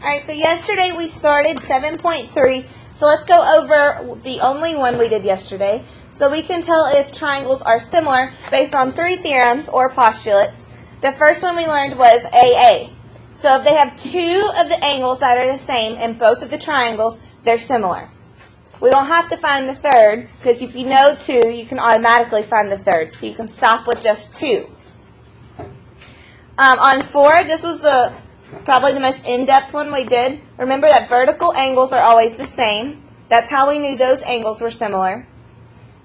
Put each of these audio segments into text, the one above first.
Alright, so yesterday we started 7.3, so let's go over the only one we did yesterday. So we can tell if triangles are similar based on 3 theorems or postulates. The first one we learned was AA. So if they have 2 of the angles that are the same in both of the triangles, they're similar. We don't have to find the third, because if you know 2, you can automatically find the third. So you can stop with just 2. On 4, this was probably the most in-depth one we did. Remember that vertical angles are always the same. That's how we knew those angles were similar.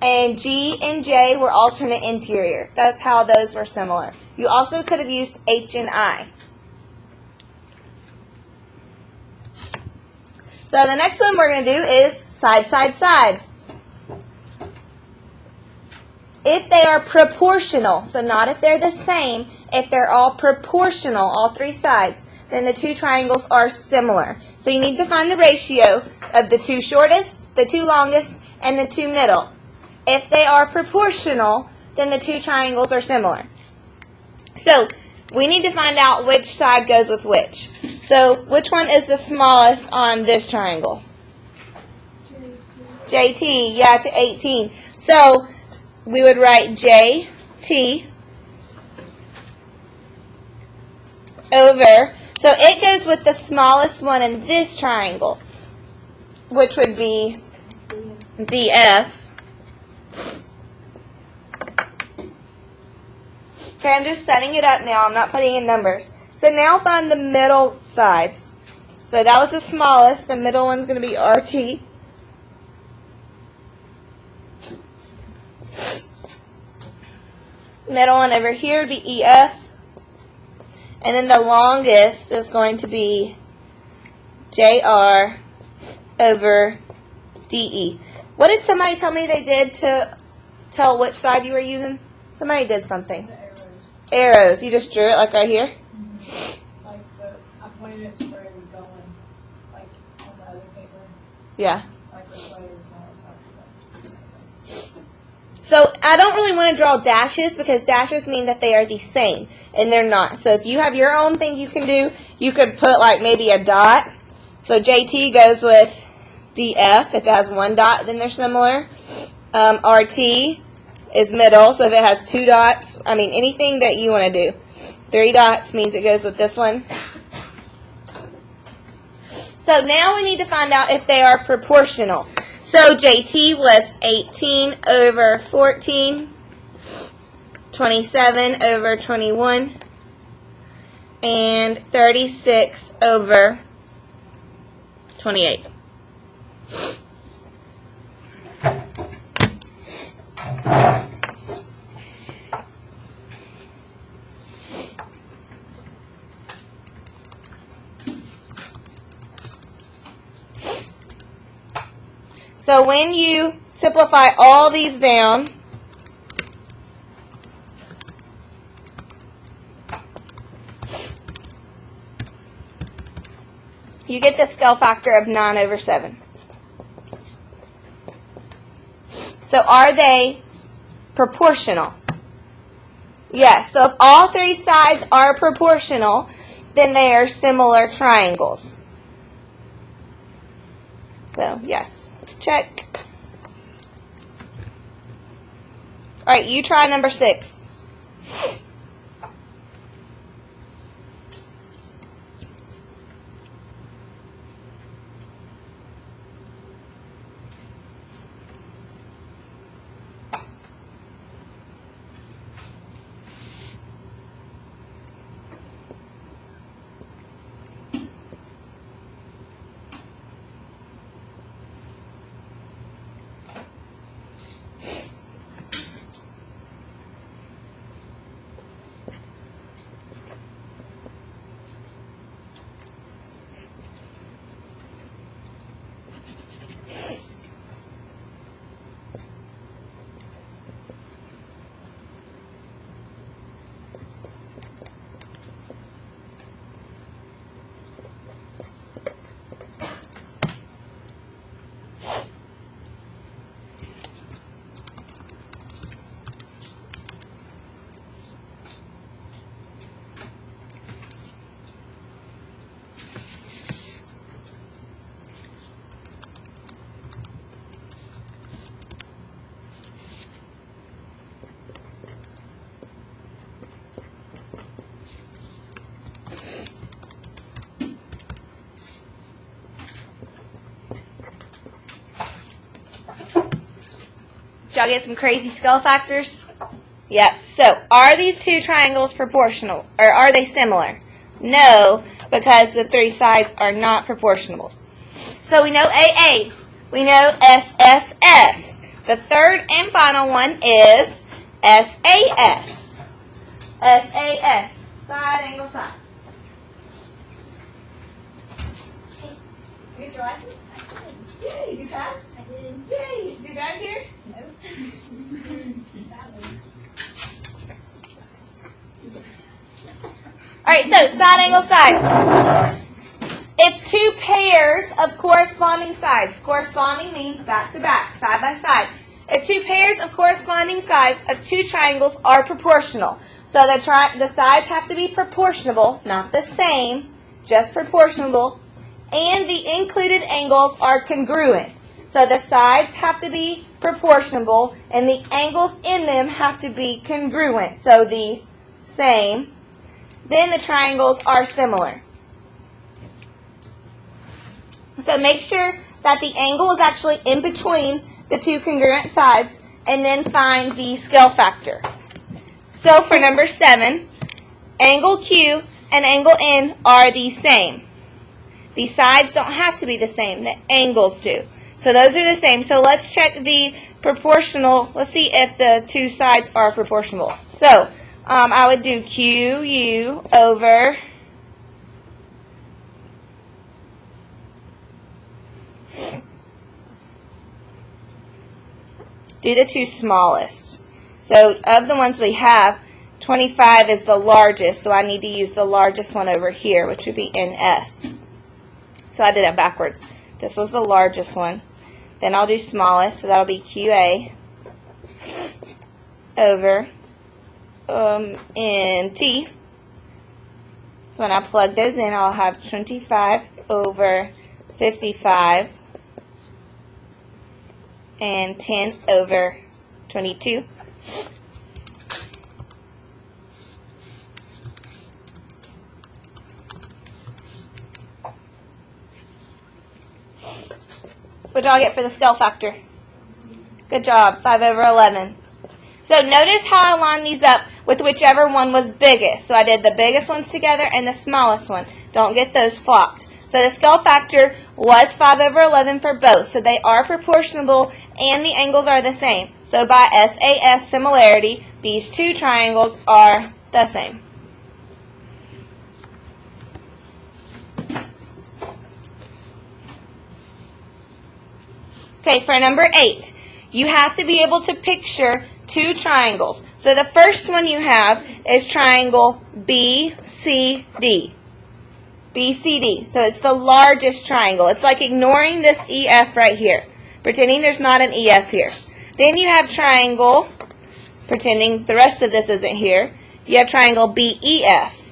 And G and J were alternate interior. That's how those were similar. You also could have used H and I. So the next one we're going to do is side, side, side. If they are proportional, so not if they're the same, if they're all proportional, all 3 sides, then the 2 triangles are similar. So you need to find the ratio of the 2 shortest, the 2 longest, and the 2 middle. If they are proportional, then the 2 triangles are similar. So we need to find out which side goes with which. So which one is the smallest on this triangle? JT, yeah, to 18. So we would write JT over, so it goes with the smallest one in this triangle, which would be DF. Okay, I'm just setting it up now. I'm not putting in numbers. So now find the middle sides. So that was the smallest. The middle one's going to be RT. Middle one over here would be EF. And then the longest is going to be JR over DE. What did somebody tell me they did to tell which side you were using? Somebody did something. Arrows. You just drew it like right here? Mm-hmm. Like I pointed it to where it was going, like on the other paper. Yeah. Like this way it was going. So I don't really want to draw dashes because dashes mean that they are the same, and they're not. So if you have your own thing you can do, you could put like maybe a dot. So JT goes with DF. If it has 1 dot, then they're similar. RT is middle, so if it has 2 dots, anything that you want to do. 3 dots means it goes with this one. So now we need to find out if they are proportional. So JT was 18 over 14, 27 over 21, and 36 over 28. So when you simplify all these down, you get the scale factor of 9 over 7. So are they proportional? Yes. So if all 3 sides are proportional, then they are similar triangles. So yes. Check. All right, you try number 6. y'all get some crazy scale factors? Yep. So, are these two triangles proportional, or are they similar? No, because the three sides are not proportional. So, we know AA. We know SSS. The third and final one is SAS. SAS. Side, angle, side. Did you get your license? Yay, did you pass? I did. Yay, did you drive here? Nope. Alright, so side, angle, side. If two pairs of corresponding sides, corresponding means back to back, side by side. If two pairs of corresponding sides of two triangles are proportional, so the sides have to be proportional, not the same, just proportional, and the included angles are congruent. So the sides have to be proportional, and the angles in them have to be congruent, so the same. Then the triangles are similar. So make sure that the angle is actually in between the two congruent sides, and then find the scale factor. So for number 7, angle Q and angle N are the same. The sides don't have to be the same, the angles do. So those are the same. So let's check the proportional. Let's see if the two sides are proportional. So I would do QU over do the two smallest. So of the ones we have, 25 is the largest, so I need to use the largest one over here, which would be NS. So I did it backwards. This was the largest one. Then I'll do smallest, so that'll be QA over NT. So when I plug those in, I'll have 25 over 55 and 10 over 22. What did y'all get for the scale factor? Good job, 5 over 11. So notice how I lined these up with whichever one was biggest. So I did the biggest ones together and the smallest one. Don't get those flopped. So the scale factor was 5 over 11 for both. So they are proportional and the angles are the same. So by SAS similarity, these two triangles are the same. Okay, for number 8, you have to be able to picture two triangles. So the first one you have is triangle BCD. BCD. So it's the largest triangle. It's like ignoring this EF right here, pretending there's not an EF here. Then you have triangle, pretending the rest of this isn't here. You have triangle BEF.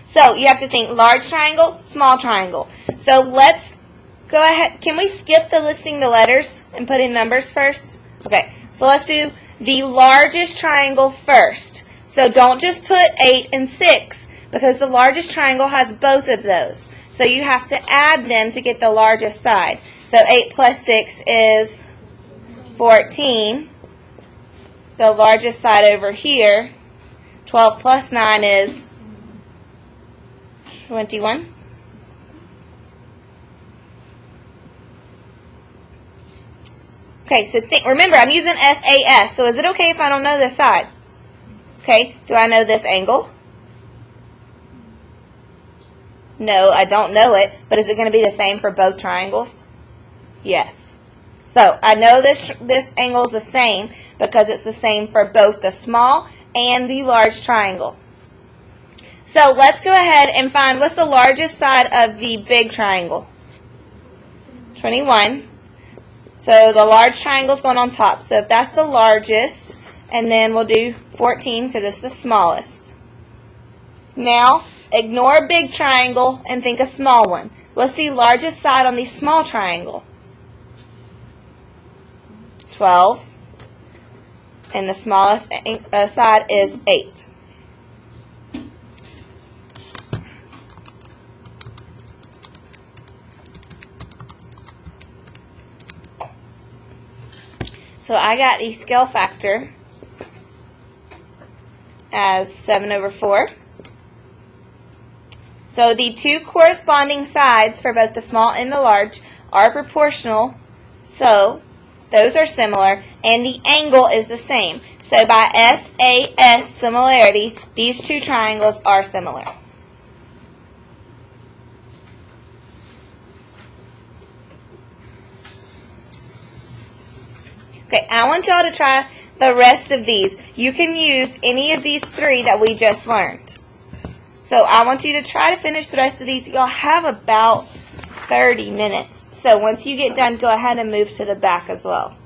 So you have to think large triangle, small triangle. So let's go ahead. Can we skip the listing the letters and put in numbers first? Okay, so let's do the largest triangle first. So don't just put 8 and 6 because the largest triangle has both of those. So you have to add them to get the largest side. So 8 plus 6 is 14. The largest side over here, 12 plus 9 is 21. Okay, so remember, I'm using SAS, so is it okay if I don't know this side? Okay, do I know this angle? No, I don't know it, but is it going to be the same for both triangles? Yes. So I know this angle is the same because it's the same for both the small and the large triangle. So let's go ahead and find what's the largest side of the big triangle. 21. So the large triangle is going on top. So if that's the largest, and then we'll do 14 because it's the smallest. Now, ignore big triangle and think a small one. What's the largest side on the small triangle? 12. And the smallest side is 8. So I got the scale factor as 7 over 4. So the two corresponding sides for both the small and the large are proportional, so those are similar, and the angle is the same. So by SAS similarity, these two triangles are similar. Okay, I want y'all to try the rest of these. You can use any of these three that we just learned. So I want you to try to finish the rest of these. Y'all have about 30 minutes. So once you get done, go ahead and move to the back as well.